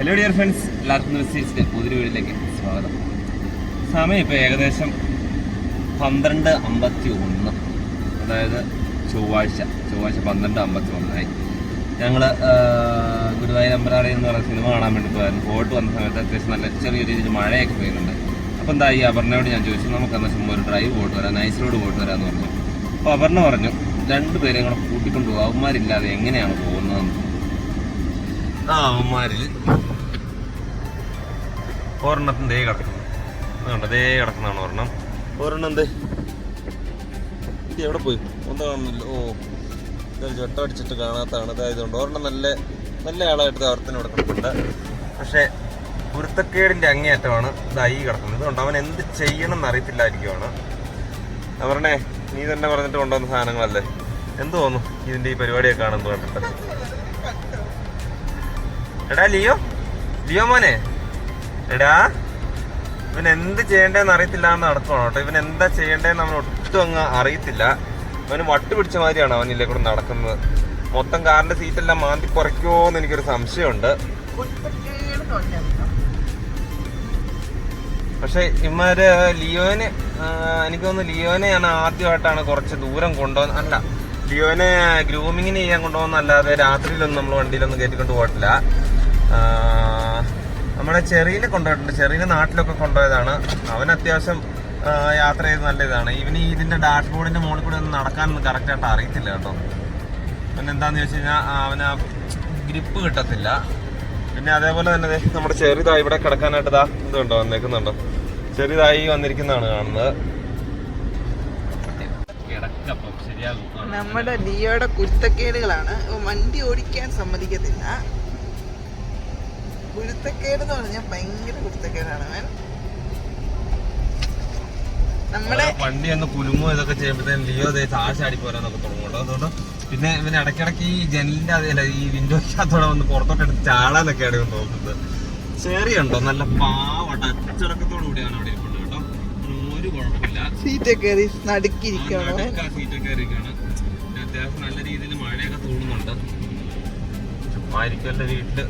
Hello dear friends, എല്ലാവർക്കും റിസീസിൻ്റെ പുതിയ വീട്ടിലേക്ക് സ്വാഗതം. സമയം ഇപ്പോൾ ഏകദേശം 12:51, അതായത് ചൊവ്വാഴ്ച 12:51 ഞങ്ങൾ ഗുരുവായൂർ അമ്പലനട എന്ന് പറയുന്ന സിനിമ കാണാൻ വേണ്ടി പോയായിരുന്നു. പോയിട്ട് വന്ന സമയത്ത് അത്യാവശ്യം നല്ല ചെറിയ രീതിയിൽ മഴയൊക്കെ പെയ്യുന്നുണ്ട്. അപ്പോൾ എന്താ ഈ അപർണയോട് ഞാൻ ചോദിച്ചു, നമുക്കെന്നാൽ ചുമ്മാ ഒരു ഡ്രൈവ് പോയിട്ട് വരാം, നൈസ് റോഡ് പോയിട്ട് വരാമെന്ന് പറഞ്ഞു. അപ്പോൾ അപർണ പറഞ്ഞു, 2 പേരെയും കൂടെ കൂട്ടിക്കൊണ്ട് പോകും, അവന്മാരില്ലാതെ എങ്ങനെയാണ് പോകുന്നതെന്ന്. അവന്മാരിൽ ഒരെണ്ണത്തിന് ദേ കിടക്കുന്നു, അതുകൊണ്ട് ദേ കിടക്കുന്നതാണ് ഒരെണ്ണം എന്ത് എവിടെ പോയി ഒന്നും കാണുന്നില്ല. ചൊട്ട അടിച്ചിട്ട് കാണാത്തതാണ്. അതായതുകൊണ്ട് ഒരെണ്ണം നല്ല ആളായിട്ട് അവർത്തിന് കിടക്കുന്നുണ്ട്. പക്ഷേ കുരുത്തക്കേടിൻ്റെ അങ്ങേയറ്റമാണ് ഇതായി കിടക്കുന്നത്. ഇതുകൊണ്ട് അവൻ എന്ത് ചെയ്യണം എന്നറിയത്തില്ലായിരിക്കുവാണ്. അവരുടെ നീ തന്നെ പറഞ്ഞിട്ട് കൊണ്ടുവന്ന സാധനങ്ങളല്ലേ, എന്ത് തോന്നുന്നു ഇതിൻ്റെ ഈ പരിപാടിയൊക്കെ കാണുന്നത് കണ്ടിട്ട്? എടാ ലിയോ മോനെ, എടാ ഇവൻ എന്ത് ചെയ്യേണ്ടതെന്ന് അറിയത്തില്ല എന്ന് നടക്കണം കേട്ടോ. ഇവൻ എന്താ ചെയ്യേണ്ടതെന്ന് അവൻ ഒട്ടും അങ്ങ് അറിയത്തില്ല. അവന് വട്ട് പിടിച്ച മാതിരിയാണ് അവനില്ലേ കൂടെ നടക്കുന്നത്. മൊത്തം കാറിന്റെ സീറ്റെല്ലാം മാന്തി കുറയ്ക്കുമോ എന്ന് എനിക്കൊരു സംശയമുണ്ട്. പക്ഷെ ഇവന്മാര് ലിയോനെ, എനിക്ക് തോന്നുന്നു ലിയോനെയാണ് ആദ്യമായിട്ടാണ് കുറച്ച് ദൂരം കൊണ്ടുപോകുന്നത്. അല്ല, ലിയോനെ ഗ്രൂമിങ്ങിന് ചെയ്യാൻ കൊണ്ടുപോകുന്നല്ലാതെ രാത്രിയിലൊന്നും നമ്മൾ വണ്ടിയിലൊന്നും കയറ്റിക്കൊണ്ട് പോയിട്ടില്ല. നമ്മളെ ചെറിയനെ കൊണ്ടുപോയിട്ടുണ്ട്. ചെറിയനെ നാട്ടിലൊക്കെ കൊണ്ടുപോയതാണ്. അവൻ അത്യാവശ്യം യാത്ര ചെയ്ത് നല്ല ഇതാണ്. ഇവന് ഇതിന്റെ ഡാഷ്ബോർഡിന്റെ മുകളിൽ കൂടെ ഒന്നും നടക്കാനൊന്നും കറക്റ്റായിട്ട് അറിയത്തില്ല കേട്ടോ. പിന്നെ എന്താന്ന് ചോദിച്ചു കഴിഞ്ഞാൽ അവന് ഗ്രിപ്പ് കിട്ടത്തില്ല. പിന്നെ അതേപോലെ തന്നെ നമ്മുടെ ചെറുതായി ഇവിടെ കിടക്കാനായിട്ട് ഇതാ ഇതുണ്ടോ വന്നേക്കുന്നുണ്ടോ, ചെറുതായി വന്നിരിക്കുന്നതാണ് കാണുന്നത്. നമ്മുടെ ലിയോയുടെ കുരുത്തക്കേടുകളാണ്. വണ്ടി ഓടിക്കാൻ സമ്മതിക്കത്തില്ല. കുരുത്തക്കേട് എന്ന് പറഞ്ഞാൽ ഭയങ്കര കുരുത്തക്കേടാണ് അവൻ. നമ്മുടെ വണ്ടി ഒന്ന് കുലുങ്ങോ ഇതൊക്കെ ചെയ്യുമ്പോഴത്തേക്കും ലിയോ താഴ്ചാടി പോരാന്നൊക്കെ തുടങ്ങുള്ളൂ. അതുകൊണ്ട് പിന്നെ ഇവന് ഇടയ്ക്കിടയ്ക്ക് ഈ ജനലിന്റെ അതല്ല ഈ വിൻഡോയ്ക്കകത്തോടെ വന്ന് പുറത്തോട്ട് എടുത്ത് ചാടാനൊക്കെയാണ് ഇവൻ നോക്കുന്നത്. ചെറിയുണ്ടോ നല്ല പാവട്ട അച്ചടക്കത്തോടു കൂടിയാണ് അവിടെ ഇരിക്കുന്നത് കേട്ടോ. ഒരു കുഴപ്പമില്ല. സീറ്റൊക്കെ കയറി നടുക്കിരിക്കുകയാണ്. സീറ്റൊക്കെ കയറിയിരിക്കുകയാണ്. അത്യാവശ്യം നല്ല രീതിയിൽ മഴയൊക്കെ തൂണുന്നുണ്ട്. ചുമ്മാ ഇരിക്കല്ലേ വീട്ടില്.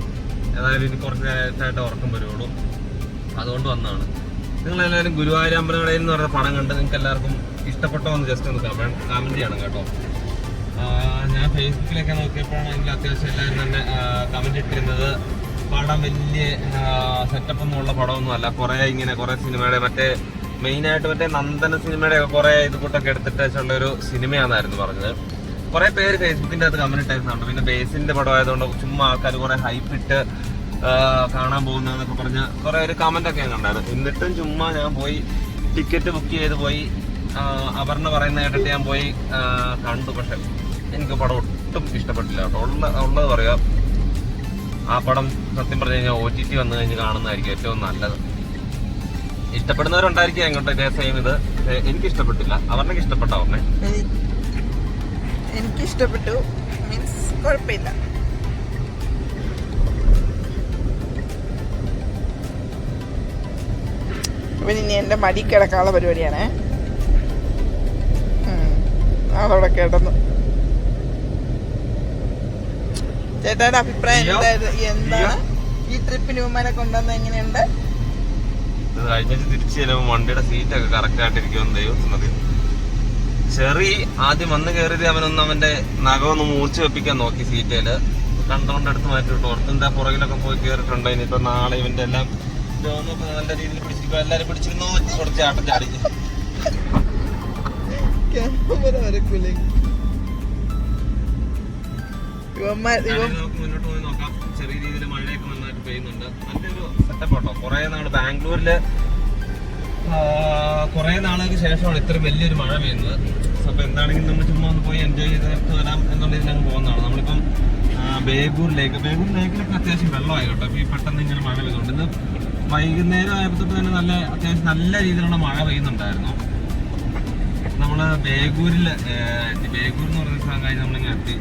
ഏതായാലും ഇനി കുറച്ച് നേരത്തായിട്ട് ഉറക്കം വരുള്ളൂ, അതുകൊണ്ട് വന്നതാണ്. നിങ്ങളെല്ലാവരും ഗുരുവായൂർ അമ്പലനടയിൽ എന്ന് പറഞ്ഞ പടം കണ്ട് നിങ്ങൾക്ക് എല്ലാവർക്കും ഇഷ്ടപ്പെട്ടോ എന്ന് ജസ്റ്റ് ഒന്ന് കമന്റ് ചെയ്യണം കേട്ടോ. ഞാൻ ഫേസ്ബുക്കിലൊക്കെ നോക്കിയപ്പോഴാണെങ്കിൽ അത്യാവശ്യം എല്ലാവരും തന്നെ കമന്റ് ഇട്ടിരുന്നത് പടം വലിയ സെറ്റപ്പ് ഒന്നുമുള്ള പടമൊന്നും അല്ല. കുറേ സിനിമയുടെ മറ്റേ മെയിനായിട്ട് മറ്റേ നന്ദന സിനിമയുടെ ഒക്കെ കുറേ ഇത് കൂട്ടൊക്കെ എടുത്തിട്ട് വെച്ചുള്ള ഒരു സിനിമയാണെന്നായിരുന്നു പറഞ്ഞത്. കുറെ പേര് ഫേസ്ബുക്കിന്റെ അകത്ത് കമന്റ് ഇട്ടായിരുന്നു. പിന്നെ ബേസിന്റെ പടം ആയതുകൊണ്ട് ചുമ്മാ ആൾക്കാർ കുറെ ഹൈപ്പ് ഇട്ട് കാണാൻ പോകുന്നതെന്നൊക്കെ പറഞ്ഞ കുറെ ഒരു കമന്റ് ഒക്കെ ഞാൻ കണ്ടായിരുന്നു. എന്നിട്ടും ചുമ്മാ ഞാൻ പോയി ടിക്കറ്റ് ബുക്ക് ചെയ്ത് പോയി അപർണ പറയുന്ന കേട്ടിട്ട് ഞാൻ പോയി കണ്ടു. പക്ഷെ എനിക്ക് പടം ഒട്ടും ഇഷ്ടപ്പെട്ടില്ല കേട്ടോ. ഉള്ളത് പറയാ, ആ പടം സത്യം പറഞ്ഞു കഴിഞ്ഞാൽ OTT വന്നു കഴിഞ്ഞ് കാണുന്നതായിരിക്കും ഏറ്റവും നല്ലത്. ഇഷ്ടപ്പെടുന്നവരുണ്ടായിരിക്കും എങ്ങോട്ടൊക്കെ സെയിം ഇത്. എനിക്ക് ഇഷ്ടപ്പെട്ടില്ല. അവർക്ക് ഇഷ്ടപ്പെട്ടോ? എനിക്ക് ഇഷ്ടപ്പെട്ടു, മീൻസ് കുഴപ്പമില്ല. ഇവൻ ഇനി എന്റെ മടി കിടക്കാനുള്ള പരിപാടിയാണ്. അതവിടെ കിടന്നു. ചേട്ടായുടെ അഭിപ്രായം എന്താണ്? ഈ ട്രിപ്പിന് ഇവന്മാരെ കൊണ്ടുവന്ന എങ്ങനെയുണ്ട്? തിരിച്ചു ചെല്ലുമ്പോൾ വണ്ടിയുടെ സീറ്റൊക്കെ കറക്റ്റ് ആയിട്ടിരിക്കുമെന്ന് ദൈവത്തിനത്. ചെറിയ ആദ്യം വന്ന് കയറിയത് അവന്റെ നഖമൊന്ന് മൂർച്ച വെപ്പിക്കാൻ നോക്കി സീറ്റേല്. കണ്ടോണ്ടെടുത്ത് മാറ്റിട്ട് ഓർത്തിന്റെ പുറകിലൊക്കെ പോയി കയറിയിട്ടുണ്ടോ. ഇനിയിപ്പോ നാളെ ഇവന്റെ എല്ലാം നല്ല രീതിയിൽ പിടിച്ചിരിക്കും. എല്ലാരും പിടിച്ചിരുന്നോ കുറച്ച് ആട്ടം ചാടി. മുന്നോട്ട് പോയി നോക്കാം. ചെറിയ രീതിയിൽ മഴയൊക്കെ നന്നായിട്ട് പെയ്യുന്നുണ്ട്. നല്ലൊരു സെറ്റപ്പ് കേട്ടോ. കുറെ നാള് ബാംഗ്ലൂരില് കുറെ നാളുകൾക്ക് ശേഷമാണ് ഇത്രയും വലിയൊരു മഴ പെയ്യുന്നത്. അപ്പൊ എന്താണെങ്കിലും നമ്മൾ ചുമ്മാ ഒന്ന് പോയി എൻജോയ് ചെയ്തിട്ട് വരാം എന്നുള്ള ഇതിനങ്ങ് പോകുന്നതാണ്. നമ്മളിപ്പം ബേഗൂർ ലേക്കിലൊക്കെ അത്യാവശ്യം വെള്ളമായി കേട്ടോ. ഇപ്പൊ ഈ പെട്ടെന്ന് ഇങ്ങനെ മഴ പെയ്തുകൊണ്ട് ഇന്ന് വൈകുന്നേരം ആയപ്പോൾ തന്നെ അത്യാവശ്യം നല്ല രീതിയിലുള്ള മഴ പെയ്യുന്നുണ്ടായിരുന്നു. നമ്മള് ബേഗൂർ എന്ന് പറയുന്ന സ്ഥലം കഴിഞ്ഞ് നമ്മളിങ്ങനെ എത്തി.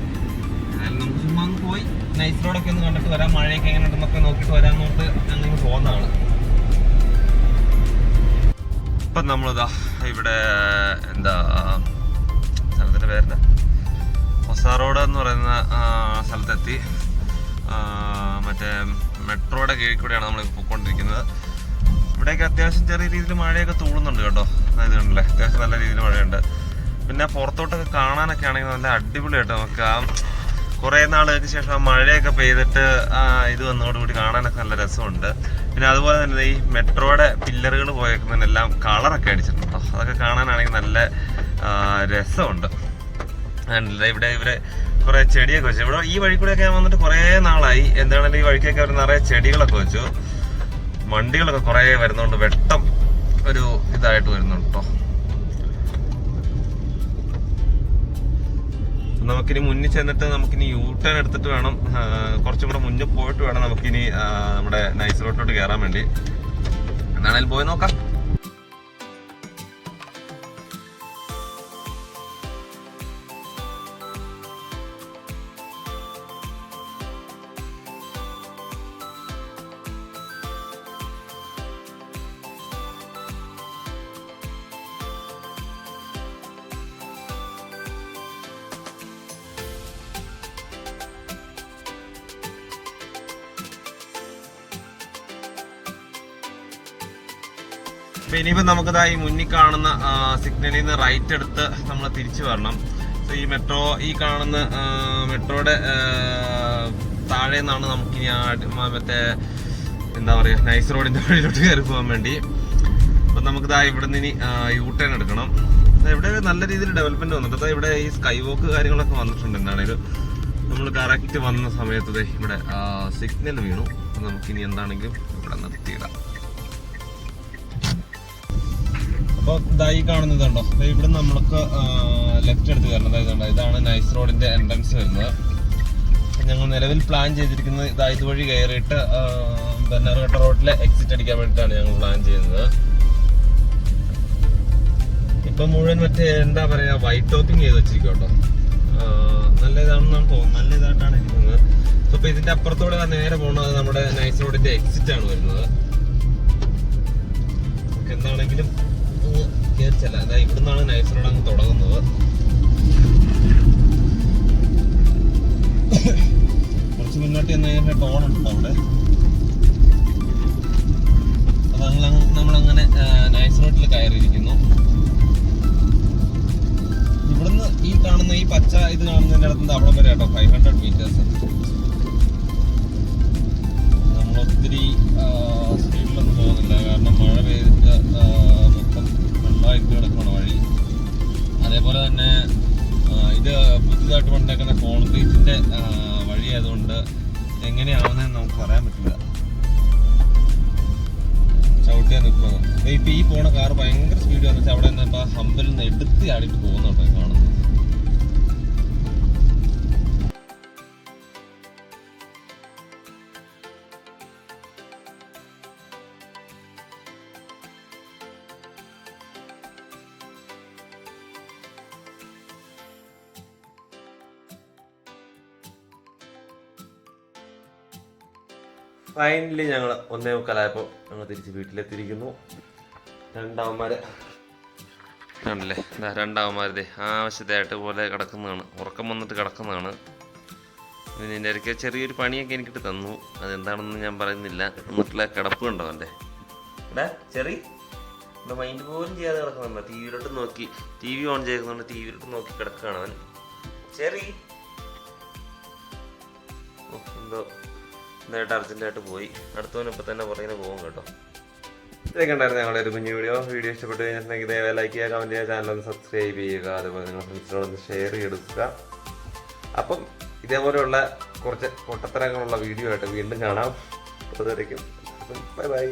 അതായത് നമുക്ക് ചുമ്മാ ഒന്ന് പോയി നൈസ് റോഡൊക്കെ ഒന്ന് കണ്ടിട്ട് വരാം, മഴയൊക്കെ എങ്ങനെ ഉണ്ടെന്നൊക്കെ നോക്കിയിട്ട് വരാമെന്നോട്ട് ഞങ്ങൾ പോകുന്നതാണ്. ഇപ്പം നമ്മളിതാ ഇവിടെ എന്താ സ്ഥലത്തിൻ്റെ പേരെന്താ, ഹൊസ റോഡ് എന്ന് പറയുന്ന സ്ഥലത്തെത്തി. മറ്റേ മെട്രോയുടെ കീഴിൽ കൂടെയാണ് നമ്മൾ പോയിക്കൊണ്ടിരിക്കുന്നത്. ഇവിടെയൊക്കെ അത്യാവശ്യം ചെറിയ രീതിയിൽ മഴയൊക്കെ തൂളുന്നുണ്ട് കേട്ടോ. അതായത് കണ്ടല്ലേ, അത്യാവശ്യം നല്ല രീതിയിൽ മഴയുണ്ട്. പിന്നെ പുറത്തോട്ടൊക്കെ കാണാനൊക്കെ ആണെങ്കിൽ നല്ല അടിപൊളിയായിട്ട് നമുക്ക് ആ കുറേ നാളുകൾക്ക് ശേഷം ആ മഴയൊക്കെ പെയ്തിട്ട് ഇത് വന്നതോടുകൂടി കാണാനൊക്കെ നല്ല രസമുണ്ട്. പിന്നെ അതുപോലെ തന്നെ ഈ മെട്രോയുടെ പില്ലറുകൾ പോയേക്കുന്നതിനെല്ലാം കളറൊക്കെ അടിച്ചിട്ടുണ്ട് കേട്ടോ. അതൊക്കെ കാണാനാണെങ്കിൽ നല്ല രസമുണ്ട്. ഇവിടെ ഇവരെ കുറേ ചെടിയൊക്കെ വെച്ചു. ഇവിടെ ഈ വഴി കൂടെയൊക്കെ ഞാൻ വന്നിട്ട് കുറേ നാളായി. എന്താണെങ്കിലും ഈ വഴിക്കൊക്കെ അവർ നിറയെ ചെടികളൊക്കെ വെച്ചു. വണ്ടികളൊക്കെ കുറേ വരുന്നുണ്ട്, വെട്ടം ഒരു ഇതായിട്ട് വരുന്നുണ്ട് കേട്ടോ. നമുക്കിനി മുന്നിൽ ചെന്നിട്ട് നമുക്കിനി യൂ ടേൺ എടുത്തിട്ട് വേണം, കുറച്ചും കൂടെ മുന്നിൽ പോയിട്ട് വേണം നമുക്കിനി നമ്മുടെ നൈസ് റോഡിലോട്ട് കയറാൻ വേണ്ടി. എന്താണേലും പോയി നോക്കാം. അപ്പൊ ഇനിയിപ്പോ നമുക്കിതാ ഈ മുന്നിൽ കാണുന്ന സിഗ്നലിൽ നിന്ന് റൈറ്റ് എടുത്ത് നമ്മൾ തിരിച്ചു വരണം. സോ ഈ മെട്രോ ഈ കാണുന്ന മെട്രോയുടെ താഴെ നിന്നാണ് നമുക്കിനി മറ്റേ എന്താ പറയുക നൈസ് റോഡിന്റെ വഴിയിലോട്ട് കയറി പോകാൻ വേണ്ടി. അപ്പൊ നമുക്കിതാ ഇവിടെ നിന്ന് ഇനി യൂ ടേൺ എടുക്കണം. ഇവിടെ നല്ല രീതിയിൽ ഡെവലപ്മെന്റ് വന്നിട്ട് ഇവിടെ ഈ സ്കൈ വോക്ക് കാര്യങ്ങളൊക്കെ വന്നിട്ടുണ്ട്. എന്താണെങ്കിലും നമ്മൾ കറക്റ്റ് വന്ന സമയത്ത് ഇവിടെ സിഗ്നൽ വീണു. അപ്പൊ നമുക്കിനി എന്താണെങ്കിലും ഇവിടെ നിർത്തിയിടാം. അപ്പൊ ഇതായി കാണുന്നതുണ്ടോ, ഇവിടെ നമ്മൾക്ക് ലെഫ്റ്റ് എടുത്ത് കയറണം. അതായത് ഇതാണ് നൈസ് റോഡിന്റെ എൻട്രൻസ് വരുന്നത്. ഞങ്ങൾ നിലവിൽ പ്ലാൻ ചെയ്തിരിക്കുന്നത് ഇതുവഴി കയറിയിട്ട് ബന്നാർഘട്ട റോഡിലെ എക്സിറ്റ് അടിക്കാൻ വേണ്ടിയിട്ടാണ് ഞങ്ങൾ പ്ലാൻ ചെയ്യുന്നത്. ഇപ്പൊ മുഴുവൻ മറ്റേ എന്താ പറയാ വൈറ്റ് ടോപ്പിംഗ് ചെയ്ത് വെച്ചിരിക്കും കേട്ടോ. നല്ല ഇതാണെന്നാണ് തോന്നുന്നത്, നല്ല ഇതായിട്ടാണ് ഇരിക്കുന്നത്. സോ ഇപ്പൊ ഇതിന്റെ അപ്പുറത്തോടെ നേരെ പോകുന്നത് നമ്മുടെ നൈസ് റോഡിന്റെ എക്സിറ്റ് ആണ് വരുന്നത്. എന്താണെങ്കിലും കയറിച്ചല്ല, അതായത് ഇവിടുന്നാണ് നൈസ് റോഡ് അങ്ങ് തുടങ്ങുന്നത്. കുറച്ച് മുന്നോട്ട് ചെന്ന് ടോൺ ഉണ്ട് അവിടെ. നമ്മളങ്ങനെ നൈസ് റോഡിൽ കയറിയിരിക്കുന്നു. ഇവിടുന്ന് ഈ കാണുന്ന ഈ പച്ച ഇത് കാണുന്നതിന്റെ അടുത്ത് അവിടെ വരെ കേട്ടോ 500 മീറ്റേഴ്സ്. നമ്മളൊത്തിരി സ്പീഡിലൊന്നും പോകുന്നില്ല, കാരണം മഴ പെയ്തിട്ട് മൊത്തം വെള്ളമായിട്ട് കിടക്കുകയാണ് വഴി. അതേപോലെ തന്നെ ഇത് പുതിയതായിട്ട് പണ്ടേക്കുന്ന കോൺക്രീറ്റിന്റെ വഴി ആയതുകൊണ്ട് എങ്ങനെയാവുന്നതെന്ന് നമുക്ക് പറയാൻ പറ്റില്ല. ചവിട്ടിയാൽ നിൽക്കുന്നത്. ഇപ്പൊ ഈ പോണ കാർ ഭയങ്കര സ്പീഡ് വന്നിട്ട് അവിടെ നിന്ന് ഹമ്പിൽ നിന്ന് എടുത്ത് ആടിയിട്ട് പോകുന്നുണ്ടോ കാണുന്നത്. ഫൈനലി ഞങ്ങൾ 1:15 ഞങ്ങൾ തിരിച്ച് വീട്ടിലെത്തിയിരിക്കുന്നു. രണ്ടാവന്മാര് ആണല്ലേ, രണ്ടാവന്മാരുടെ ആവശ്യമായിട്ട് പോലെ കിടക്കുന്നതാണ്, ഉറക്കം വന്നിട്ട് കിടക്കുന്നതാണ്. പിന്നെ എൻ്റെ ഇടയ്ക്ക് ചെറിയൊരു പണിയൊക്കെ എനിക്കിട്ട് തന്നു, അതെന്താണെന്ന് ഞാൻ പറയുന്നില്ല. എന്നിട്ടുള്ള കിടപ്പ് കണ്ടോ എൻ്റെ ഇവിടെ ചെറിയ ഇവിടെ മൈൻഡ് പോലും ചെയ്യാതെ കിടക്കുന്നുണ്ടോ. ടി വിയിലോട്ട് നോക്കി, ടി വി ഓൺ ചെയ്യുന്നുണ്ട്, ടി വിയിലോട്ട് നോക്കി കിടക്കുകയാണ് അവൻ. ചെറിയ എന്തോ എന്തായിട്ട് അർജൻറ്റായിട്ട് പോയി. അടുത്തവന് ഇപ്പം തന്നെ പുറകിന് പോകും കേട്ടോ. ഇതൊക്കെ ഉണ്ടായിരുന്നു ഞങ്ങളുടെ ഒരു കുഞ്ഞു വീഡിയോ ഇഷ്ടപ്പെട്ട് കഴിഞ്ഞിട്ടുണ്ടെങ്കിൽ ദയവായി ലൈക്ക് ചെയ്യുക, കമൻറ്റ് ചെയ്യുക, ചാനലൊന്ന് സബ്സ്ക്രൈബ് ചെയ്യുക, അതുപോലെ നിങ്ങൾ ഫ്രണ്ട്സിനോടൊന്ന് ഷെയർ ചെയ്തെടുക്കുക. അപ്പം ഇതേപോലെയുള്ള കുറച്ച് പൊട്ടത്തരങ്ങളുള്ള വീഡിയോ ആയിട്ട് വീണ്ടും കാണാം. അതുവരയ്ക്കും ബൈ ബൈ.